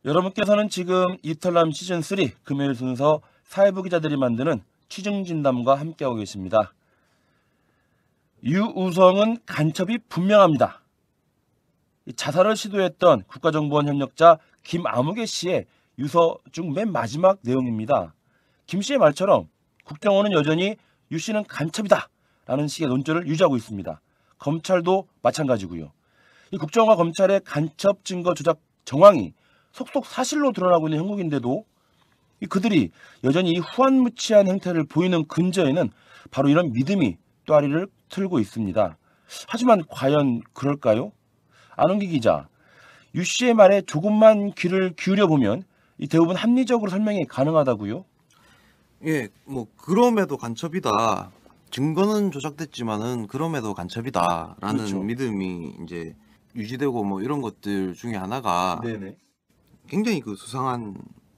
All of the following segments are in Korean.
여러분께서는 지금 이탈남 시즌3 금요일 순서 사회부 기자들이 만드는 취중진담과 함께하고 계십니다. 유우성은 간첩이 분명합니다. 자살을 시도했던 국가정보원 협력자 김아무개 씨의 유서 중 맨 마지막 내용입니다. 김 씨의 말처럼 국정원은 여전히 유 씨는 간첩이다 라는 식의 논조를 유지하고 있습니다. 검찰도 마찬가지고요. 이 국정원과 검찰의 간첩 증거 조작 정황이 속속 사실로 드러나고 있는 형국인데도 그들이 여전히 이 후안무치한 행태를 보이는 근저에는 바로 이런 믿음이 또아리를 틀고 있습니다. 하지만 과연 그럴까요? 안홍기 기자, 유 씨의 말에 조금만 귀를 기울여 보면 이 대부분 합리적으로 설명이 가능하다고요? 예, 뭐 그럼에도 간첩이다. 증거는 조작됐지만은 그럼에도 간첩이다라는 그렇죠. 믿음이 이제 유지되고 뭐 이런 것들 중에 하나가 네네. 굉장히 그 수상한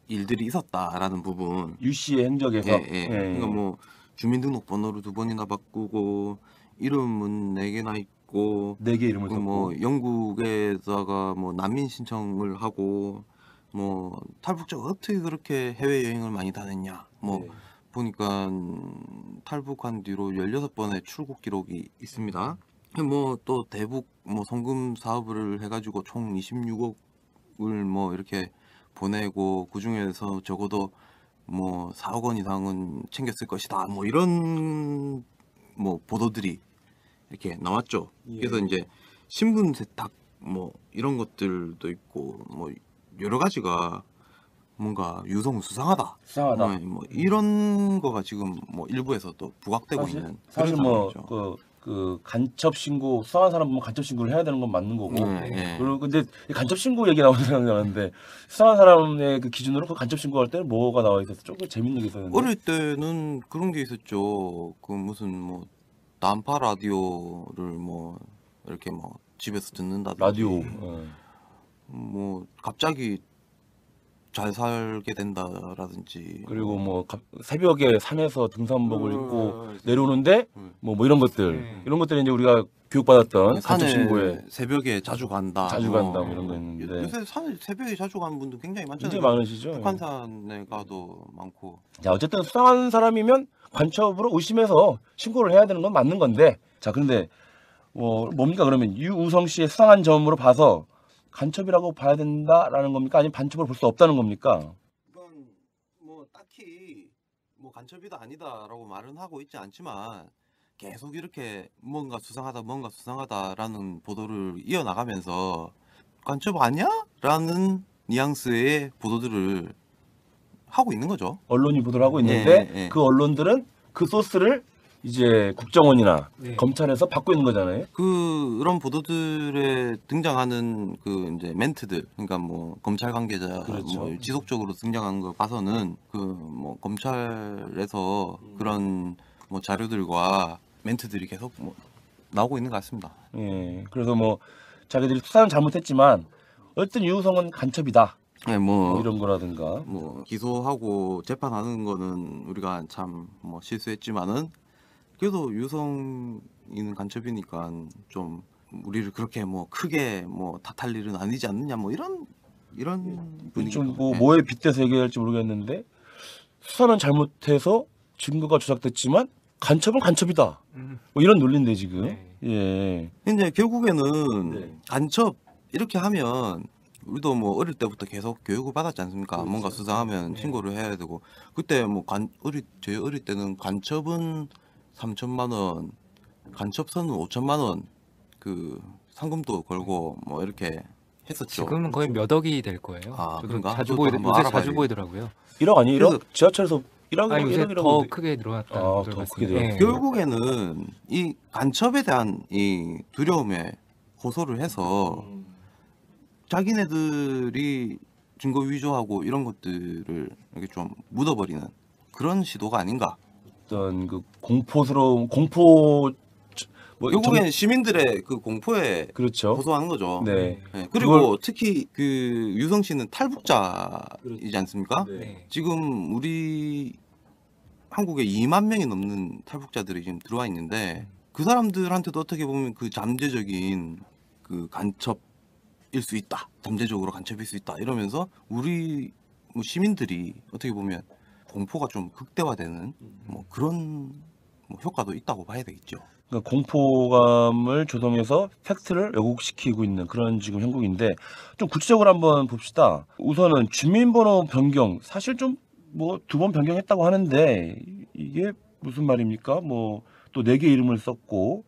일들이 있었다라는 부분. 유 씨의 행적에서. 예. 그러니까 뭐 주민등록번호를 2번이나 바꾸고 이름은 4개나 있고 4개 이름을 그 썼고. 뭐 영국에다가 뭐 난민 신청을 하고 뭐 탈북자가 어떻게 그렇게 해외 여행을 많이 다녔냐 뭐 네. 보니까 탈북한 뒤로 16번의 출국 기록이 있습니다. 뭐 또 대북 뭐 송금 사업을 해가지고 총 26억을 뭐 이렇게 보내고 그 중에서 적어도 뭐 4억 원 이상은 챙겼을 것이다. 뭐 이런 뭐 보도들이 이렇게 나왔죠. 예. 그래서 이제 신분 세탁 뭐 이런 것들도 있고 뭐 여러 가지가 뭔가 유성 수상하다. 수상하다. 뭐 이런 거가 지금 뭐 일부에서 또 부각되고 있는 사실 그런 뭐 상황이죠. 그 간첩 신고 수상한 사람 보면 간첩 신고를 해야 되는 건 맞는 거고. 네. 그리고 근데 이 간첩 신고 얘기 나오는 생각이 나는데 수상한 사람의 그 기준으로 그 간첩 신고할 때는 뭐가 나와 있어서 조금 재밌는 게 있었는데. 어릴 때는 그런 게 있었죠. 그 무슨 뭐 난파 라디오를 뭐 이렇게 뭐 집에서 듣는다든지 라디오. 뭐 갑자기 잘 살게 된다라든지 그리고 뭐 새벽에 산에서 등산복을 입고 음. 내려오는데 뭐 이런 것들 이런 것들이 이제 우리가 교육받았던 간첩 신고에 새벽에 자주 간다. 자주 간다 뭐 이런 거 있는데 요새 산에 새벽에 자주 가는 분들 굉장히 많잖아요. 굉장히 많으시죠. 북한산에 가도 많고. 자, 어쨌든 수상한 사람이면 간첩으로 의심해서 신고를 해야 되는 건 맞는 건데, 자, 그런데 뭡니까 그러면 유우성 씨의 수상한 점으로 봐서 간첩이라고 봐야 된다라는 겁니까? 아니면 간첩으로 볼 수 없다는 겁니까? 이건 뭐 딱히 뭐 간첩이다 아니다라고 말은 하고 있지 않지만 계속 이렇게 뭔가 수상하다라는 보도를 이어나가면서 간첩 아니야? 라는 뉘앙스의 보도들을 하고 있는 거죠. 언론이 보도를 하고 있는데 예. 그 언론들은 그 소스를 이제 국정원이나 네. 검찰에서 받고 있는 거잖아요. 그런 보도들에 등장하는 그 이제 멘트들, 그러니까 뭐 검찰 관계자 그렇죠. 뭐 지속적으로 등장하는 걸 봐서는 그 뭐 검찰에서 그런 뭐 자료들과 멘트들이 계속 뭐 나오고 있는 것 같습니다. 예, 그래서 뭐 자기들이 수사는 잘못했지만 어쨌든 유우성은 간첩이다. 네, 뭐 이런 거라든가. 뭐 기소하고 재판하는 거는 우리가 참 뭐 실수했지만은 그래도 유성이는 간첩이니까 좀 우리를 그렇게 뭐 크게 뭐 탓할 일은 아니지 않느냐 뭐 이런 분위기죠. 좀 뭐에 빗대서 얘기할지 모르겠는데 수사는 잘못해서 증거가 조작됐지만 간첩은 간첩이다. 뭐 이런 논리인데 지금. 네. 예. 근데 결국에는 네. 간첩 이렇게 하면 우리도 뭐 어릴 때부터 계속 교육을 받았지 않습니까? 그렇죠. 뭔가 수상하면 네. 신고를 해야 되고 그때 뭐 저희 어릴 때는 간첩은 3천만 원, 간첩선은 5천만 원, 그 상금도 걸고 뭐 이렇게 했었죠. 지금은 거의 몇 억이 될 거예요. 아, 저도 그런가? 자주 그것도 한번 알아봐야 자주 되겠- 보이더라고요. 1억 아니에요? 1억? 그래서- 지하철에서 1억, 아, 요새 1억이라고. 더 크게 늘어났다는 아, 것을 더 크게 봤습니다. 늘어났어요? 결국에는 이 간첩에 대한 이 두려움에 호소를 해서 자기네들이 증거 위조하고 이런 것들을 이렇게 좀 묻어버리는 그런 시도가 아닌가. 어떤 그 공포스러운 공포 뭐 결국엔 시민들의 그 공포에 그렇죠. 호소하는 거죠. 네. 네, 그리고 특히 그 유성 씨는 탈북자이지 않습니까? 네. 지금 우리 한국에 2만 명이 넘는 탈북자들이 지금 들어와 있는데 그 사람들한테도 어떻게 보면 그 잠재적인 그 간첩 수 있다, 잠재적으로 간첩일 수 있다 이러면서 우리 뭐 시민들이 어떻게 보면 공포가 좀 극대화되는 뭐 그런 뭐 효과도 있다고 봐야 되겠죠. 그러니까 공포감을 조성해서 팩트를 왜곡시키고 있는 그런 지금 형국인데 좀 구체적으로 한번 봅시다. 우선은 주민번호 변경 사실 좀 뭐 2번 변경했다고 하는데 이게 무슨 말입니까? 뭐 또 4개 이름을 썼고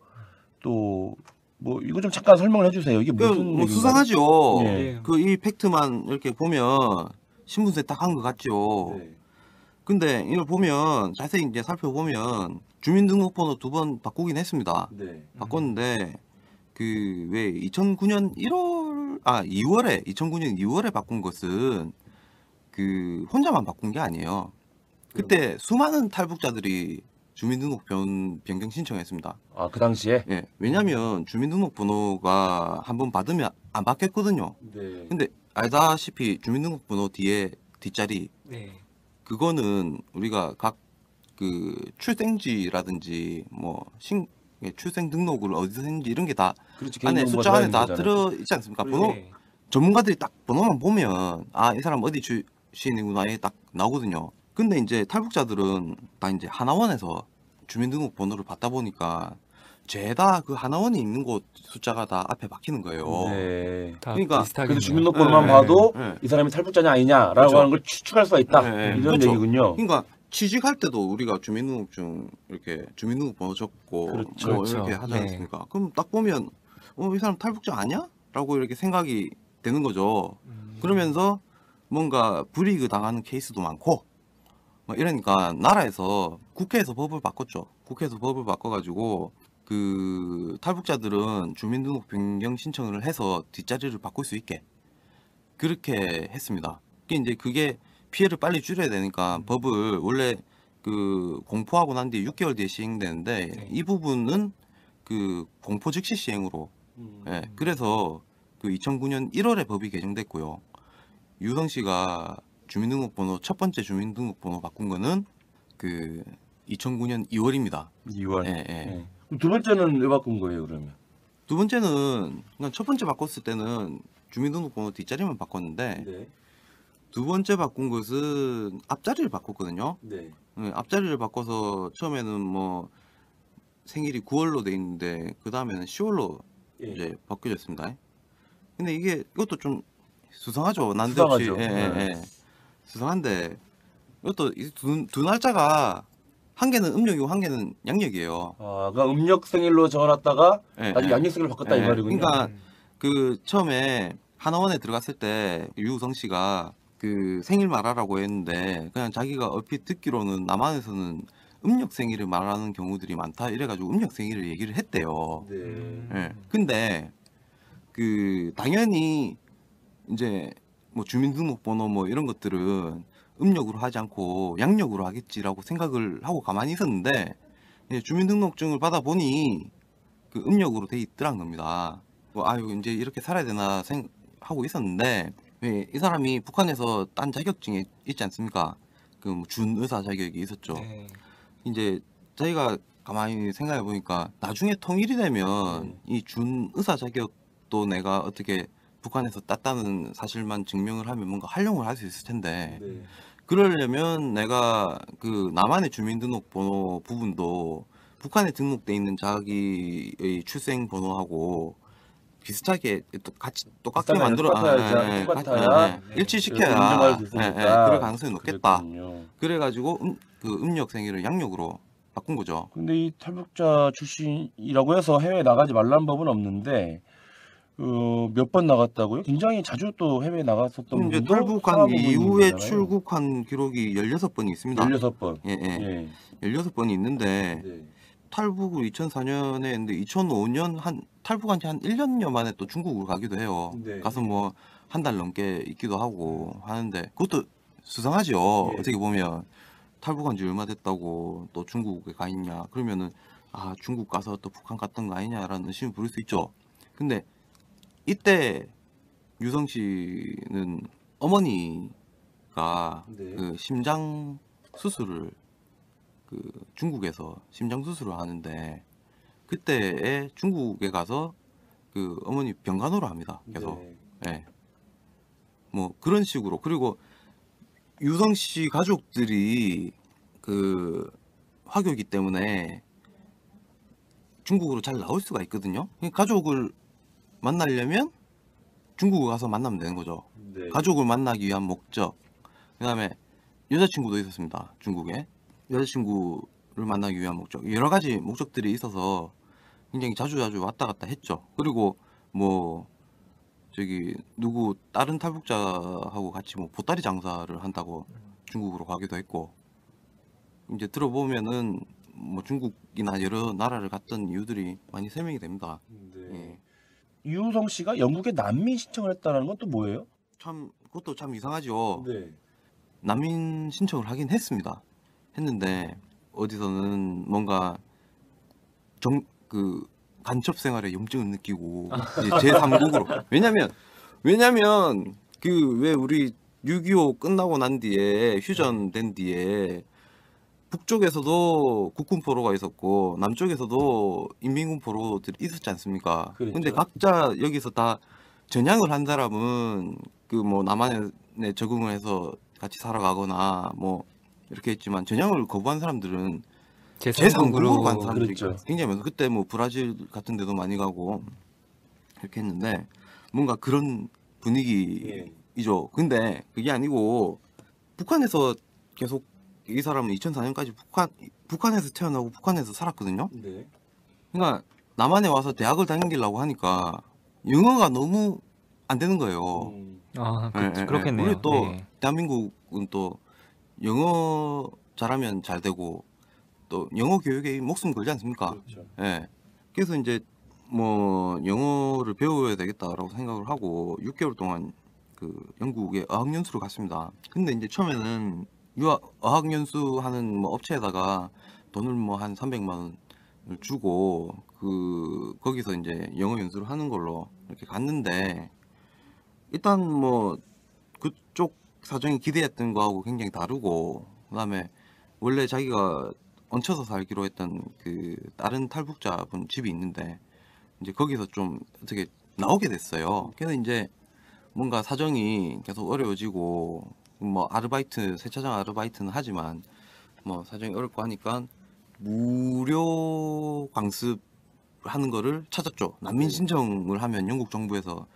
또 뭐 이거 좀 잠깐 설명을 해주세요. 이게 무슨 뭐 얘기인가요? 수상하죠. 예. 그 이 팩트만 이렇게 보면 신분세 딱 한 것 같죠. 네. 근데 이걸 보면 자세히 이제 살펴보면 주민등록번호 2번 바꾸긴 했습니다. 네. 바꿨는데 그 왜 2009년 2월에 2009년 2월에 바꾼 것은 그 혼자만 바꾼 게 아니에요. 그때 수많은 탈북자들이 주민등록 변경 신청했습니다. 아, 그 당시에? 예, 왜냐면 주민등록번호가 한번 받으면 안 바뀌었거든요. 네. 근데 알다시피 주민등록번호 뒤에 뒷자리 네. 그거는 우리가 각 그 출생지라든지 뭐 출생 등록을 어디서 했는지 이런 게 다 그렇지. 안에 개인정보가 숫자 안에 다 들어있는 들어 있지 않습니까? 그래. 번호 네. 전문가들이 딱 번호만 보면 아, 이 사람 어디 출신이구나 이게 딱 나오거든요. 근데 이제 탈북자들은 다 이제 하나원에서 주민등록 번호를 받다 보니까 죄다 그 하나원에 있는 곳 숫자가 다 앞에 박히는 거예요. 네. 다 그러니까 비슷하게. 그래서 주민등록번호만 네, 봐도 네. 이 사람이 탈북자냐 아니냐라고 그렇죠. 하는 걸 추측할 수가 있다. 네, 이런 그렇죠. 얘기군요. 그러니까 취직할 때도 우리가 주민등록증 이렇게 주민등록번호 적고 그렇죠. 뭐 그렇죠. 이렇게 하지 네. 않습니까? 그럼 딱 보면 이 사람 탈북자 아니야? 라고 이렇게 생각이 되는 거죠. 그러면서 뭔가 불이익을 당하는 케이스도 많고 뭐 이러니까 나라에서 국회에서 법을 바꿨죠. 국회에서 법을 바꿔가지고 그 탈북자들은 주민등록 변경 신청을 해서 뒷자리를 바꿀 수 있게 그렇게 했습니다. 그게 피해를 빨리 줄여야 되니까 법을 원래 그 공포하고 난 뒤에 6개월 뒤에 시행되는데 네. 이 부분은 그 공포 즉시 시행으로 예, 그래서 그 2009년 1월에 법이 개정됐고요. 유성 씨가 주민등록번호 첫 번째 주민등록번호 바꾼 거는 그 2009년 2월입니다. 2월. 예, 예. 네. 그럼 두 번째는 왜 바꾼 거예요, 그러면? 두 번째는 그냥 첫 번째 바꿨을 때는 주민등록번호 뒷자리만 바꿨는데 네. 두 번째 바꾼 것은 앞자리를 바꿨거든요. 네. 예, 앞자리를 바꿔서 처음에는 뭐 생일이 9월로 돼 있는데 그 다음에는 10월로 예. 이제 바뀌어졌습니다. 근데 이것도 좀 수상하죠. 난데없이. 수상하죠. 예, 예, 네. 예. 수상한데 이것도 이 두 날짜가 한 개는 음력이고 한 개는 양력이에요. 아, 그러니까 음력 생일로 적어놨다가 예, 나중에 예. 양력 생일로 바꿨다 이 예, 말이군요. 그러니까 그 처음에 하나원에 들어갔을 때 유우성 씨가 그 생일 말하라고 했는데 그냥 자기가 얼핏 듣기로는 남한에서는 음력 생일을 말하는 경우들이 많다 이래가지고 음력 생일을 얘기를 했대요. 네. 예. 근데 그 당연히 이제 뭐 주민등록번호 뭐 이런 것들은 음력으로 하지 않고 양력으로 하겠지라고 생각을 하고 가만히 있었는데 주민등록증을 받아보니 그 음력으로 돼 있더란 겁니다. 뭐 아유 이제 이렇게 살아야 되나 생각하고 있었는데 이 사람이 북한에서 딴 자격증이 있지 않습니까? 그 준의사 자격이 있었죠. 네. 이제 저희가 가만히 생각해 보니까 나중에 통일이 되면 이 준의사 자격도 내가 어떻게 북한에서 땄다는 사실만 증명을 하면 뭔가 활용을 할 수 있을 텐데 네. 그러려면 내가 그 남한의 주민등록번호 부분도 북한에 등록돼 있는 자기의 출생번호하고 비슷하게 같이 똑같게 비슷하게 만들어 똑같아야 일치시켜야 인정할 수 있으니까. 그럴 가능성이 높겠다. 그랬군요. 그래가지고 그 음력 생일을 양력으로 바꾼 거죠. 근데 이 탈북자 출신이라고 해서 해외에 나가지 말라는 법은 없는데 몇 번 나갔다고요? 굉장히 자주 또 해외에 나갔었던 이제 분도 탈북한 상한 이후에 부분이잖아요. 출국한 기록이 16번이 있습니다. 16번. 예, 예. 예. 16번이 있는데 네. 탈북을 2004년에 했는데 2005년 탈북한 지 한 1년여 만에 또 중국으로 가기도 해요. 네. 가서 뭐 한 달 넘게 있기도 하고 하는데 그것도 수상하죠. 예. 어떻게 보면 탈북한 지 얼마 됐다고 또 중국에 가 있냐. 그러면은 아 중국 가서 또 북한 갔던 거 아니냐라는 의심을 부를 수 있죠. 근데 이때 유성 씨는 어머니가 네. 그 심장 수술을 그 중국에서 심장 수술을 하는데 그때에 중국에 가서 그 어머니 병간호를 합니다. 계속. 네. 예. 뭐 그런 식으로. 그리고 유성 씨 가족들이 그 화교이기 때문에 중국으로 잘 나올 수가 있거든요. 가족을 만나려면 중국에 가서 만나면 되는 거죠. 네. 가족을 만나기 위한 목적. 그다음에 여자친구도 있었습니다. 중국에 여자친구를 만나기 위한 목적. 여러 가지 목적들이 있어서 굉장히 자주 왔다 갔다 했죠. 그리고 뭐 저기 누구 다른 탈북자하고 같이 뭐 보따리 장사를 한다고 중국으로 가기도 했고, 이제 들어보면은 뭐 중국이나 여러 나라를 갔던 이유들이 많이 설명이 됩니다. 네. 예. 유우성 씨가 영국에 난민 신청을 했다는 건 또 뭐예요? 참 그것도 참 이상하죠. 네. 난민 신청을 하긴 했습니다. 했는데 어디서는 뭔가 그 간첩 생활에 염증을 느끼고 이제 제3국으로 왜냐면 그 왜 우리 6.25 끝나고 난 뒤에 휴전된 뒤에 북쪽에서도 국군 포로가 있었고 남쪽에서도 인민군 포로들이 있었지 않습니까? 그랬죠. 근데 각자 여기서 다 전향을 한 사람은 그 뭐 남한에 적응을 해서 같이 살아가거나 뭐 이렇게 했지만, 전향을 거부한 사람들은 제3국으로 간 사람들이 그렇죠. 굉장히 많아요. 그때 뭐 브라질 같은 데도 많이 가고 이렇게 했는데 뭔가 그런 분위기이죠. 근데 그게 아니고 북한에서 계속 이 사람은 2004년까지 북한에서 태어나고 북한에서 살았거든요. 네. 그러니까 남한에 와서 대학을 다니려고 하니까 영어가 너무 안 되는 거예요. 아, 예, 예, 그렇겠네요. 우리 또 네. 대한민국은 또 영어 잘하면 잘 되고 또 영어 교육에 목숨 걸지 않습니까? 그렇죠. 예. 그래서 이제 뭐 영어를 배워야 되겠다라고 생각을 하고 6개월 동안 그 영국에 어학연수를 갔습니다. 근데 이제 처음에는 어학연수 하는 뭐 업체에다가 돈을 뭐 한 300만 원을 주고 거기서 이제 영어 연수를 하는 걸로 이렇게 갔는데, 일단 뭐 그쪽 사정이 기대했던 거하고 굉장히 다르고, 그다음에 원래 자기가 얹혀서 살기로 했던 그 다른 탈북자분 집이 있는데 이제 거기서 좀 어떻게 나오게 됐어요. 그래서 이제 뭔가 사정이 계속 어려워지고, 뭐 아르바이트, 세차장 아르바이트는 하지만 뭐 사정이 어렵고 하니까 무료 강습 하는 거를 찾았죠. 난민 신청을 하면 영국 정부에서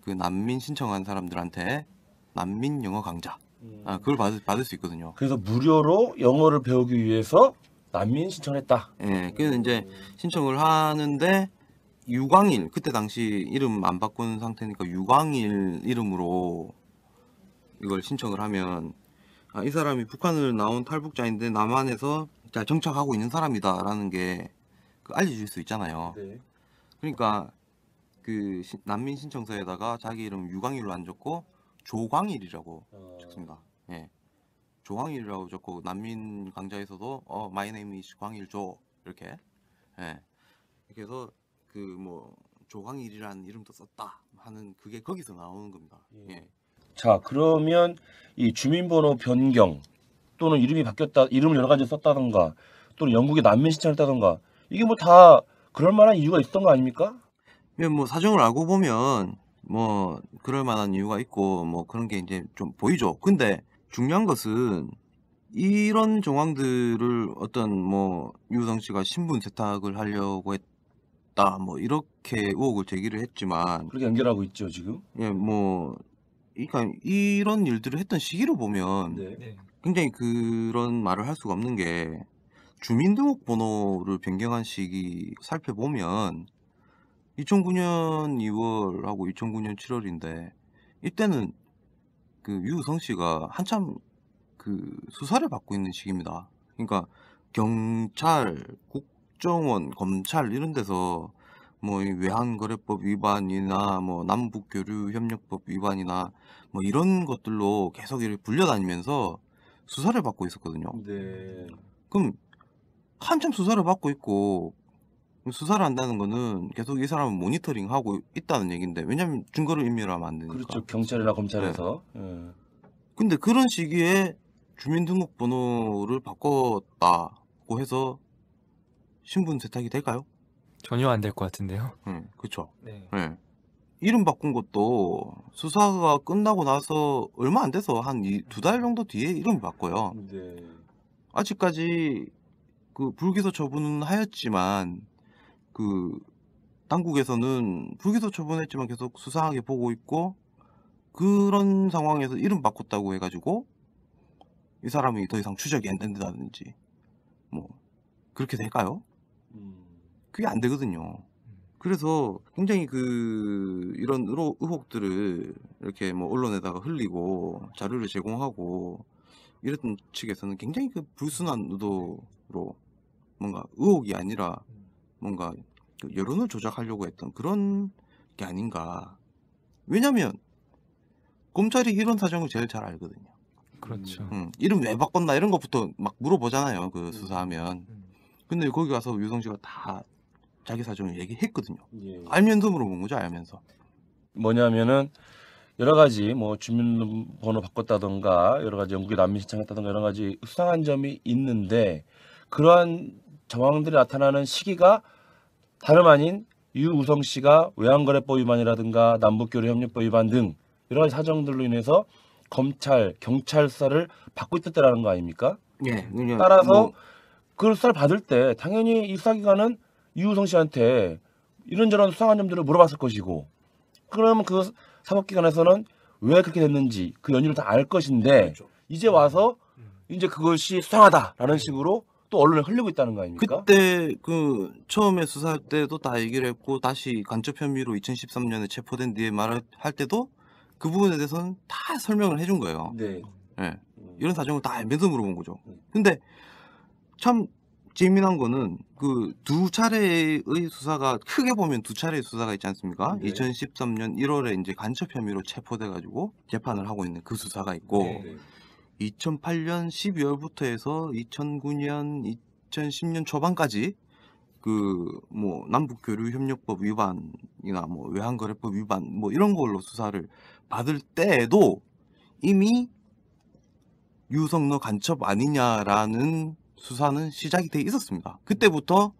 그 난민 신청한 사람들한테 난민 영어 강좌, 그걸 받을 수 있거든요. 그래서 무료로 영어를 배우기 위해서 난민 신청을 했다. 예, 그래서 이제 신청을 하는데 유광일, 그때 당시 이름 안 바꾼 상태니까 유광일 이름으로 이걸 신청을 하면, 이 사람이 북한을 나온 탈북자인데 남한에서 잘 정착하고 있는 사람이다라는 게 알려줄 수 있잖아요. 네. 그러니까 그 난민 신청서에다가 자기 이름 유광일로 안 적고 조광일이라고 적습니다. 예. 조광일이라고 적고 난민 강좌에서도 my name is 광일조 이렇게, 예. 이렇게 해서 그 뭐 조광일이라는 이름도 썼다 하는 그게 거기서 나오는 겁니다. 예. 자, 그러면 이 주민번호 변경 또는 이름이 바뀌었다, 이름을 여러 가지 썼다던가 또는 영국에 난민 신청을 했다던가 이게 뭐 다 그럴 만한 이유가 있었던 거 아닙니까? 뭐 사정을 알고 보면 뭐 그럴 만한 이유가 있고 뭐 그런 게 이제 좀 보이죠. 근데 중요한 것은 이런 정황들을 어떤 뭐 유성 씨가 신분 세탁을 하려고 했다 뭐 이렇게 의혹을 제기를 했지만, 그렇게 연결하고 있죠 지금. 예, 뭐 그러니까 이런 일들을 했던 시기로 보면 네. 굉장히 그런 말을 할 수가 없는 게, 주민등록번호를 변경한 시기 살펴보면 2009년 2월하고 2009년 7월인데 이때는 그 유우성 씨가 한참 그 수사를 받고 있는 시기입니다. 그러니까 경찰, 국정원, 검찰 이런 데서 뭐 이 외환거래법 위반이나 뭐 남북교류협력법 위반이나 뭐 이런 것들로 계속 이렇게 불려다니면서 수사를 받고 있었거든요. 네. 그럼 한참 수사를 받고 있고 수사를 한다는 거는 계속 이 사람을 모니터링하고 있다는 얘기인데, 왜냐면 증거를 인멸하면 안 되니까. 그렇죠. 경찰이나 검찰에서. 예. 근데 그런 시기에 주민등록번호를 바꿨다고 해서 신분 세탁이 될까요? 전혀 안 될 것 같은데요. 그렇죠. 네. 예. 이름 바꾼 것도 수사가 끝나고 나서 얼마 안 돼서 한 2달 정도 뒤에 이름을 바꿔요. 네. 아직까지 그 불기소 처분은 하였지만 그 당국에서는 불기소 처분했지만 계속 수상하게 보고 있고, 그런 상황에서 이름 바꿨다고 해가지고 이 사람이 더 이상 추적이 안 된다든지 뭐 그렇게 될까요? 그게 안 되거든요. 그래서 굉장히 이런 의혹들을 이렇게 뭐 언론에다가 흘리고 자료를 제공하고 이랬던 측에서는 굉장히 불순한 의도로 뭔가 의혹이 아니라 뭔가 여론을 조작하려고 했던 그런 게 아닌가. 왜냐면 검찰이 이런 사정을 제일 잘 알거든요. 그렇죠. 이름 왜 바꿨나 이런 것부터 막 물어보잖아요. 수사하면. 근데 거기 가서 유성 씨가 다 자기 사정을 얘기했거든요. 예. 알면서 물어본 거죠. 알면서. 뭐냐면은 여러 가지 뭐 주민번호 바꿨다던가 여러 가지 영국에 난민 신청했다던가 여러 가지 수상한 점이 있는데, 그러한 정황들이 나타나는 시기가 다름 아닌 유우성 씨가 외환거래법 위반이라든가 남북교류협력법 위반 등 여러 가지 사정들로 인해서 검찰, 경찰 수사를 받고 있을 때라는 거 아닙니까? 예. 따라서 그 수사를 받을 때 당연히 이 수사기관은 유우성 씨한테 이런저런 수상한 점들을 물어봤을 것이고, 그러면 그 사법기관에서는 왜 그렇게 됐는지 그 연유를 다 알 것인데, 그렇죠. 이제 와서 이제 그것이 수상하다라는 식으로 또 언론에 흘리고 있다는 거 아닙니까? 그때 처음에 수사할 때도 다 얘기를 했고, 다시 간첩 혐의로 2013년에 체포된 뒤에 말을 할 때도 그 부분에 대해서는 다 설명을 해준 거예요. 네. 예. 이런 사정을 다 알면서 물어본 거죠. 근데 참 재미난 거는 두 차례의 수사가, 크게 보면 두 차례의 수사가 있지 않습니까? 네. 2013년 1월에 이제 간첩 혐의로 체포돼 가지고 재판을 하고 있는 그 수사가 있고, 네. 2008년 12월부터 해서 2009년 2010년 초반까지 뭐 남북교류협력법 위반이나 뭐 외환거래법 위반 뭐 이런 걸로 수사를 받을 때에도 이미 유성 너 간첩 아니냐라는 수사는 시작이 돼 있었습니다. 그때부터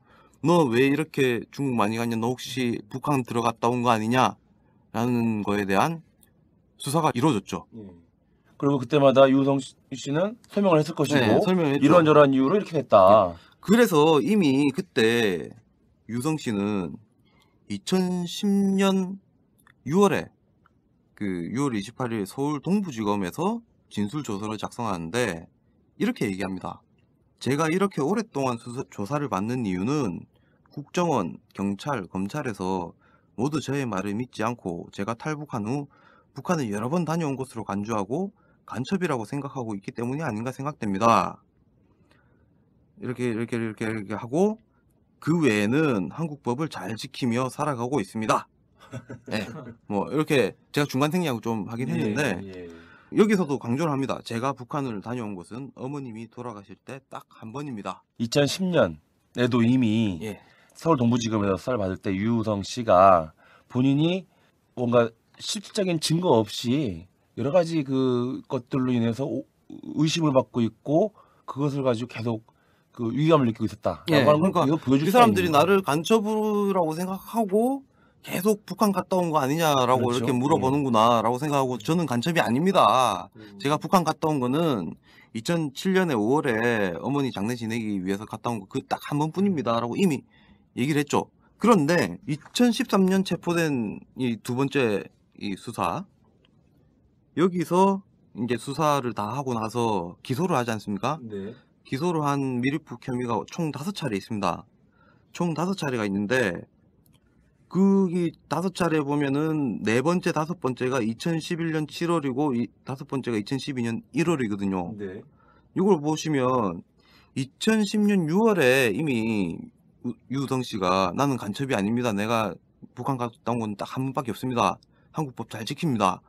너 왜 이렇게 중국 많이 갔냐, 너 혹시 북한 들어갔다 온 거 아니냐라는 거에 대한 수사가 이루어졌죠. 그리고 그때마다 유우성 씨는 설명을 했을 것이고, 네, 설명했죠. 이런저런 이유로 이렇게 됐다. 그래서 이미 그때 유성 씨는 2010년 6월에 6월 28일 서울 동부지검에서 진술조서를 작성하는데 이렇게 얘기합니다. 제가 이렇게 오랫동안 조사를 받는 이유는 국정원, 경찰, 검찰에서 모두 저의 말을 믿지 않고 제가 탈북한 후 북한을 여러 번 다녀온 것으로 간주하고 간첩이라고 생각하고 있기 때문이 아닌가 생각됩니다. 이렇게 하고, 그 외에는 한국법을 잘 지키며 살아가고 있습니다. 네, 뭐 이렇게 제가 중간 생략을 좀 하긴 했는데, 여기서도 강조를 합니다. 제가 북한을 다녀온 것은 어머님이 돌아가실 때 딱 한 번입니다. 2010년에도 이미 예. 서울 동부지검에서 수사를 받을 때 유우성 씨가 본인이 뭔가 실질적인 증거 없이 여러 가지 것들로 인해서 의심을 받고 있고, 그것을 가지고 계속 위기감을 느끼고 있었다. 예, 라고 하는 그러니까 걸 보여줄 이 수가 사람들이 있는 나를 간첩으라고 생각하고 계속 북한 갔다 온 거 아니냐라고 그렇죠. 이렇게 물어보는구나라고 생각하고, 저는 간첩이 아닙니다. 제가 북한 갔다 온 거는 2007년에 5월에 어머니 장례 지내기 위해서 갔다 온 거 그 딱 한 번뿐입니다라고 이미 얘기를 했죠. 그런데 2013년 체포된 이 두 번째 이 수사, 여기서 이제 수사를 다 하고 나서 기소를 하지 않습니까? 네. 기소를 한 미리북 혐의가 총 5차례 있습니다. 총 5차례가 있는데, 이 5차례 보면은 네 번째, 다섯 번째가 2011년 7월이고 다섯 번째가 2012년 1월이거든요. 네. 이걸 보시면 2010년 6월에 이미 유성 씨가 나는 간첩이 아닙니다. 내가 북한 갔다 온 건 딱 한 번밖에 없습니다. 한국법 잘 지킵니다.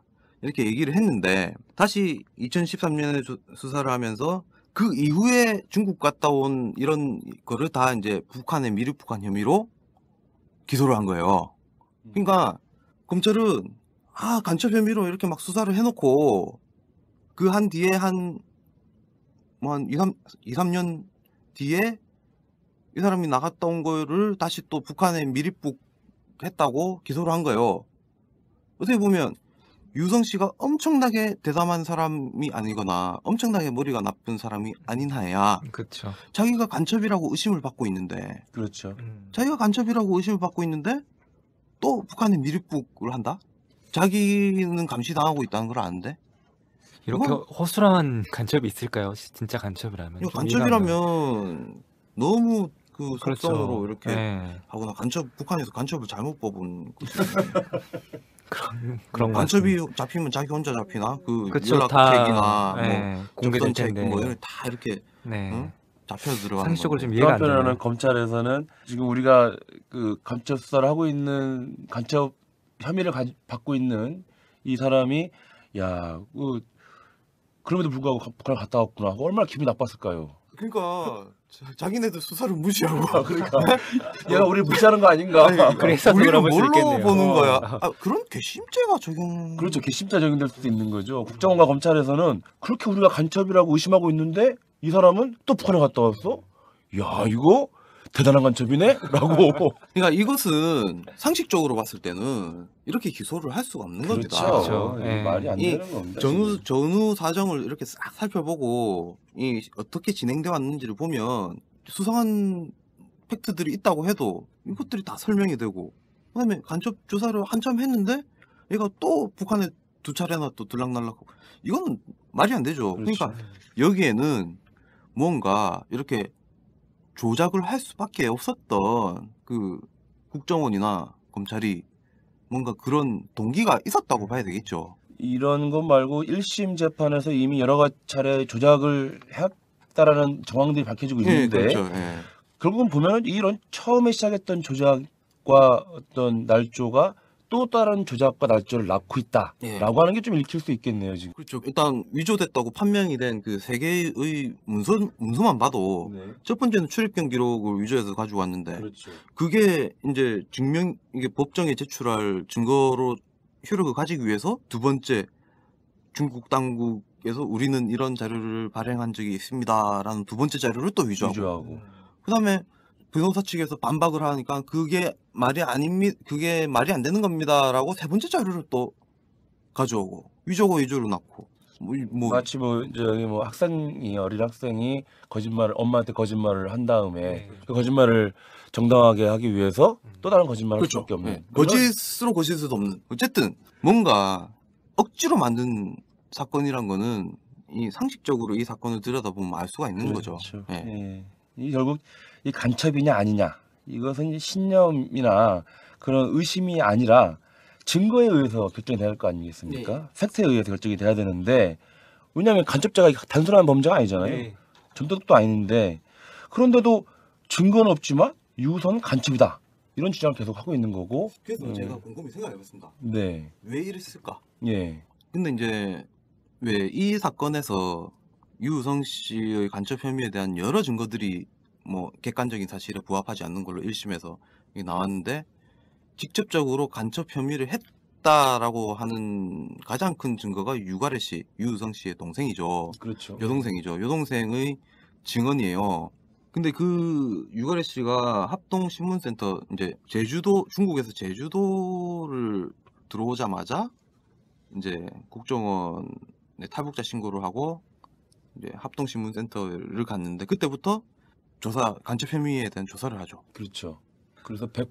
이렇게 얘기를 했는데, 다시 2013년에 수사를 하면서 그 이후에 중국 갔다 온 이런 거를 다 이제 북한의 미륵북한 혐의로 기소를 한 거예요. 그러니까 검찰은 간첩 혐의로 이렇게 막 수사를 해놓고 그 한 뒤에 한 2, 3년 뒤에 이 사람이 나갔다 온 거를 다시 또 북한에 미립북 했다고 기소를 한 거예요. 어떻게 보면 유성 씨가 엄청나게 대담한 사람이 아니거나 엄청나게 머리가 나쁜 사람이 아닌 하에야 그렇죠. 자기가 간첩이라고 의심을 받고 있는데 그렇죠. 자기가 간첩이라고 의심을 받고 있는데 또 북한에 미립북을 한다? 자기는 감시당하고 있다는 걸 아는데 이렇게 이건- 허술한 간첩이 있을까요? 진짜 간첩이라면. 이거 좀 이해가 안 가요. 간첩이라면 너무 그 그렇죠. 속성으로 이렇게 네. 하거나 북한에서 간첩을 잘못 뽑은 그런 거 간첩이 잡히면 자기 혼자 잡히나? 그 그렇죠. 연락책이나 뭐 네, 공개될 접선책 텐데. 뭐 이런 거 다 이렇게 네. 응? 잡혀 들어가는 상식적으로 건데. 좀 또 이해가 안 되네요. 한편으로는 검찰에서는 지금 우리가 그 간첩 수사를 하고 있는 간첩 혐의를 받고 있는 이 사람이 야, 그럼에도 불구하고 북한을 갔다 왔구나. 얼마나 기분이 나빴을까요? 그러니까 자기네들 수사를 무시하고 그러니까 얘가 우리 무시하는 거 아닌가? 그래서 우리를 물어볼 수 뭘로 있겠네요. 보는 거야? 어. 그런 괘씸죄가 적용. 그렇죠. 괘씸죄 적용될 수도 있는 거죠. 국정원과 검찰에서는 그렇게 우리가 간첩이라고 의심하고 있는데 이 사람은 또 북한에 갔다 왔어? 야, 이거 대단한 간첩이네? 라고. 그러니까 이것은 상식적으로 봤을 때는 이렇게 기소를 할 수가 없는 겁니다. 그렇죠. 이게 예. 말이 안 이 되는 겁니다. 전후 사정을 이렇게 싹 살펴보고 이 어떻게 진행돼 왔는지를 보면 수상한 팩트들이 있다고 해도 이것들이 다 설명이 되고 그다음에 간첩 조사를 한참 했는데 얘가 또 북한에 두 차례나 또 들락날락하고 이거는 말이 안 되죠. 그렇죠. 그러니까 여기에는 뭔가 이렇게 조작을 할 수밖에 없었던 그 국정원이나 검찰이 뭔가 그런 동기가 있었다고 봐야 되겠죠. 이런 것 말고 1심 재판에서 이미 여러 차례 조작을 했다라는 정황들이 밝혀지고 있는데 그렇죠. 예. 결국은 보면은 이런 처음에 시작했던 조작과 어떤 날조가 또 다른 조작과 날조를 낳고 있다라고 예. 하는 게 좀 읽힐 수 있겠네요 지금. 그렇죠. 일단 위조됐다고 판명이 된 그 세 개의 문서만 봐도 네, 첫 번째는 출입경 기록을 위조해서 가지고 왔는데 그렇죠. 그게 이제 이게 법정에 제출할 증거로 효력을 가지기 위해서 두 번째 중국 당국에서 우리는 이런 자료를 발행한 적이 있습니다라는 두 번째 자료를 또 위조하고 위조하고. 그다음에 변호사 측에서 반박을 하니까 그게 말이 안 되는 겁니다라고 세 번째 자료를 또 가져오고 위조고 위조를 낳고 마치 저기 학생이 어린 학생이 엄마한테 거짓말을 한 다음에 네. 그 거짓말을 정당하게 하기 위해서 또 다른 거짓말을 할 그렇죠. 수밖에 없는. 네. 거짓으로 거짓을 수도 없는. 어쨌든 뭔가 억지로 만든 사건이란 거는 이 상식적으로 이 사건을 들여다보면 알 수가 있는 거죠. 그렇죠. 예. 예. 이 결국 이 간첩이냐 아니냐 이것은 이제 신념이나 그런 의심이 아니라 증거에 의해서 결정이 돼야 할 거 아니겠습니까? 네. 팩트에 의해서 결정이 돼야 되는데 왜냐하면 간첩자가 단순한 범죄가 아니잖아요. 네. 전도둑도 아닌데 그런데도 증거는 없지만 유선 간첩이다 이런 주장을 계속 하고 있는 거고. 그래서 제가 곰곰이 생각해봤습니다. 네, 왜 이랬을까? 예, 근데 이제 왜 이 사건에서 유우성 씨의 간첩 혐의에 대한 여러 증거들이 뭐 객관적인 사실에 부합하지 않는 걸로 1심에서 나왔는데 직접적으로 간첩 혐의를 했다라고 하는 가장 큰 증거가 유가래 씨, 유우성 씨의 동생이죠. 그렇죠. 여동생이죠. 여동생의 증언이에요. 근데 그 유가래 씨가 합동신문센터 이제 중국에서 제주도를 들어오자마자 이제 국정원에 탈북자 신고를 하고 이제 합동신문센터를 갔는데 그때부터 간첩 혐의에 대한 조사를 하죠. 그렇죠. 그래서 그게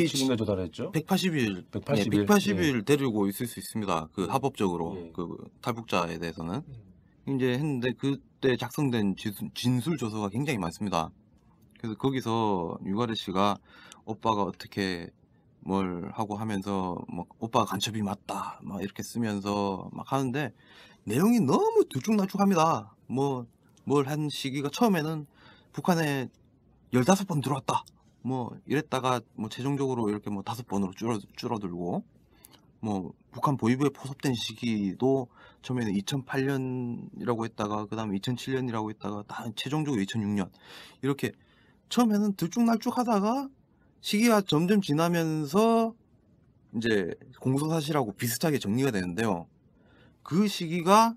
180일인가 조사를 했죠. 180일, 180일. 180일 데리고 있을 수 있습니다. 그 예. 합법적으로 예. 그 탈북자에 대해서는 이제 했는데 그때 작성된 진술 조서가 굉장히 많습니다. 그래서 거기서 유가래 씨가 오빠가 어떻게 뭘 하고 하면서 뭐 오빠가 간첩이 맞다 막 이렇게 쓰면서 막 하는데 내용이 너무 들쭉날쭉합니다. 뭘 한 시기가 처음에는 북한에 15번 들어왔다. 뭐 이랬다가 뭐 최종적으로 이렇게 뭐 5번으로 줄어들고 뭐 북한 보위부에 포섭된 시기도 처음에는 2008년이라고 했다가 그다음에 2007년이라고 했다가 다 최종적으로 2006년 이렇게 처음에는 들쭉날쭉하다가 시기가 점점 지나면서 이제 공소사실하고 비슷하게 정리가 되는데요. 그 시기가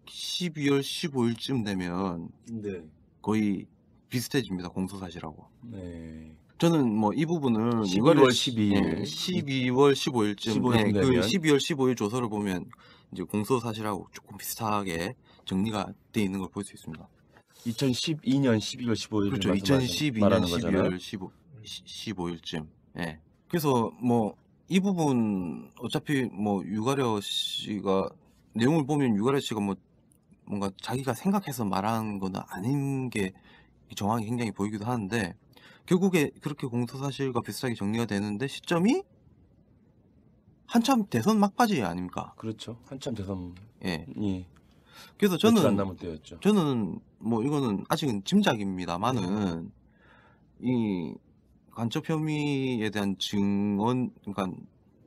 12월 15일쯤 되면 네. 거의 비슷해집니다. 공소사실하고. 네. 저는 뭐 이 부분을 12월 12일. 12월 15일쯤 15일 그 되면. 12월 15일 조서를 보면 이제 공소 사실하고 조금 비슷하게 정리가 돼 있는 걸 볼 수 있습니다. 2012년 12월 15일 그렇죠. 2012년 말하는 12월 15일쯤. 예. 그래서 뭐 이 부분 어차피 뭐 유가려 씨가 내용을 보면 유가려 씨가 뭐 뭔가 자기가 생각해서 말한 건 아닌 게 정황이 굉장히 보이기도 하는데 결국에 그렇게 공소사실과 비슷하게 정리가 되는데 시점이 한참 대선 막바지 아닙니까? 그렇죠. 한참 대선이 예. 며칠 그래서 안 저는 남을 때였죠. 뭐 이거는 아직은 짐작입니다만은 이 간첩 혐의에 대한 증언, 그러니까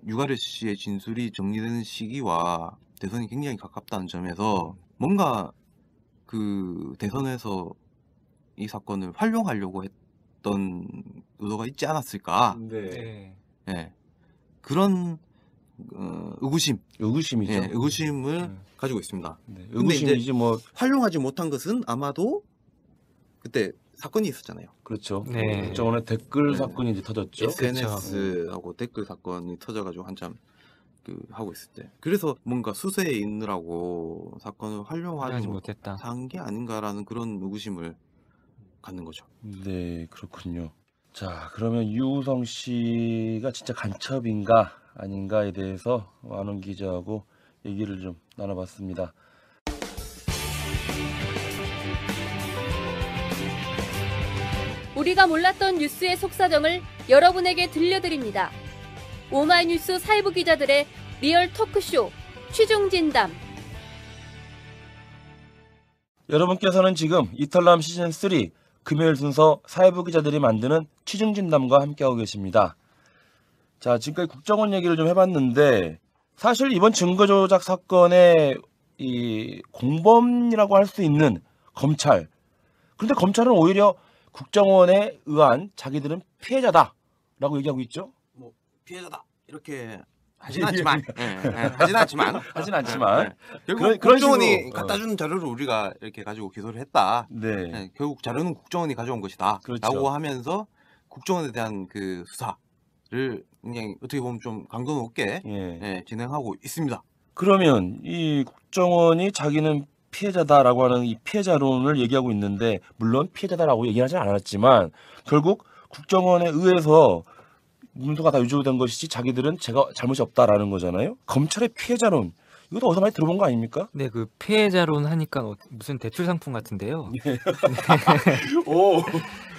유가려 씨의 진술이 정리되는 시기와 대선이 굉장히 가깝다는 점에서 뭔가 그 대선에서 이 사건을 활용하려고 했던 의도가 있지 않았을까? 네. 예. 그런 의구심이죠. 예, 의구심을 가지고 있습니다. 네. 근데 이제 의구심이지 뭐 활용하지 못한 것은 아마도 그때 사건이 있었잖아요. 그렇죠. 네. 국정원의 댓글 네. 사건이 이제 터졌죠. SNS하고 댓글 사건이 터져가지고 한참 그 하고 있을 때. 그래서 뭔가 수세에 있느라고 사건을 활용하지 하지 못했다. 못한 게 아닌가라는 그런 의구심을 갖는 거죠. 네, 그렇군요. 자, 그러면 유우성 씨가 진짜 간첩인가 아닌가에 대해서 안원 기자하고 얘기를 좀 나눠봤습니다. 우리가 몰랐던 뉴스의 속사정을 여러분에게 들려드립니다. 오마이뉴스 사회부 기자들의 리얼 토크쇼 취중진담. 여러분께서는 지금 이탈남 시즌3 금요일 순서 사회부 기자들이 만드는 취중진담과 함께하고 계십니다. 자, 지금까지 국정원 얘기를 좀 해봤는데 사실 이번 증거조작 사건의 이 공범이라고 할 수 있는 검찰, 그런데 검찰은 오히려 국정원에 의한 자기들은 피해자다라고 얘기하고 있죠. 뭐 피해자다 이렇게 하진 않지만, 하진 않지만, 결국 그런 국정원이 식으로, 갖다 준 자료를 우리가 이렇게 가지고 기소를 했다. 네, 결국 자료는 국정원이 가져온 것이다. 그렇죠. 라고 하면서 국정원에 대한 그 수사를 굉장히 어떻게 보면 좀 강도 높게 예. 진행하고 있습니다. 그러면 이 국정원이 자기는 피해자다라고 하는 이 피해자론을 얘기하고 있는데 물론 피해자다라고 얘기하지 않았지만 결국 국정원에 의해서 문서가 다 유조된 것이지 자기들은 제가 잘못이 없다라는 거잖아요. 검찰의 피해자론 이것도 어디서 많이 들어본 거 아닙니까? 네, 그 피해자론 하니까 무슨 대출 상품 같은데요. 오.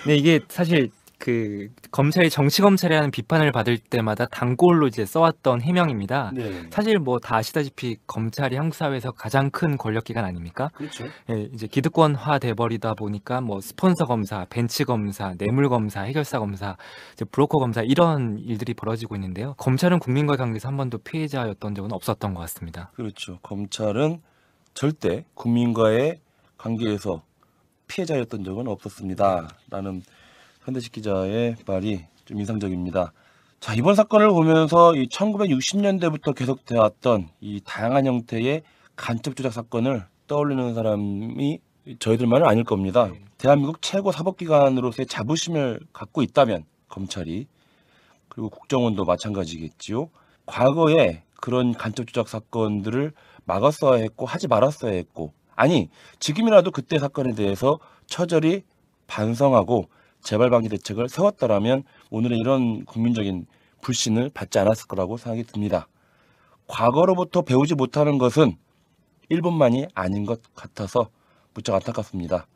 네, 이게 사실 그 검찰이 정치 검찰이라는 비판을 받을 때마다 단골로 이제 써왔던 해명입니다. 네. 사실 뭐 다 아시다시피 검찰이 한국 사회에서 가장 큰 권력기관 아닙니까? 그렇죠. 예, 이제 기득권화 돼버리다 보니까 뭐 스폰서 검사, 벤치 검사, 뇌물 검사, 해결사 검사, 이제 브로커 검사 이런 일들이 벌어지고 있는데요. 검찰은 국민과의 관계에서 한 번도 피해자였던 적은 없었던 것 같습니다. 그렇죠. 검찰은 절대 국민과의 관계에서 피해자였던 적은 없었습니다. 라는 현대식 기자의 말이 좀 인상적입니다. 자, 이번 사건을 보면서 이 1960년대부터 계속되었던 이 다양한 형태의 간첩 조작 사건을 떠올리는 사람이 저희들만은 아닐 겁니다. 대한민국 최고 사법기관으로서의 자부심을 갖고 있다면 검찰이, 그리고 국정원도 마찬가지겠지요. 과거에 그런 간첩 조작 사건들을 막았어야 했고 하지 말았어야 했고, 아니 지금이라도 그때 사건에 대해서 처절히 반성하고 재발 방지 대책을 세웠다라면 오늘의 이런 국민적인 불신을 받지 않았을 거라고 생각이 듭니다. 과거로부터 배우지 못하는 것은 일본만이 아닌 것 같아서 무척 안타깝습니다.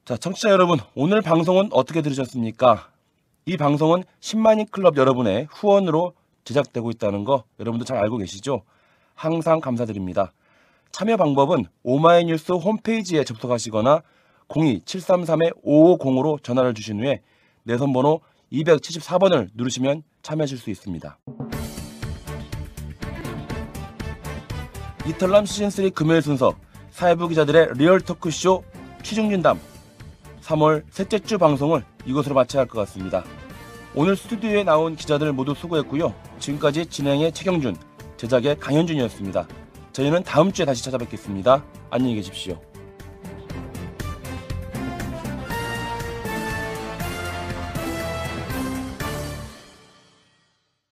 자, 청취자 여러분, 오늘 방송은 어떻게 들으셨습니까? 이 방송은 10만인 클럽 여러분의 후원으로 제작되고 있다는 거 여러분도 잘 알고 계시죠? 항상 감사드립니다. 참여 방법은 오마이뉴스 홈페이지에 접속하시거나 02-733-5505로 전화를 주신 후에 내선번호 274번을 누르시면 참여하실 수 있습니다. 이탈남 시즌3 금요일 순서 사회부 기자들의 리얼 토크쇼 취중진담 3월 셋째 주 방송을 이것으로 마쳐야 할 것 같습니다. 오늘 스튜디오에 나온 기자들 모두 수고했고요. 지금까지 진행의 최경준, 제작의 강현준이었습니다. 저희는 다음 주에 다시 찾아뵙겠습니다. 안녕히 계십시오.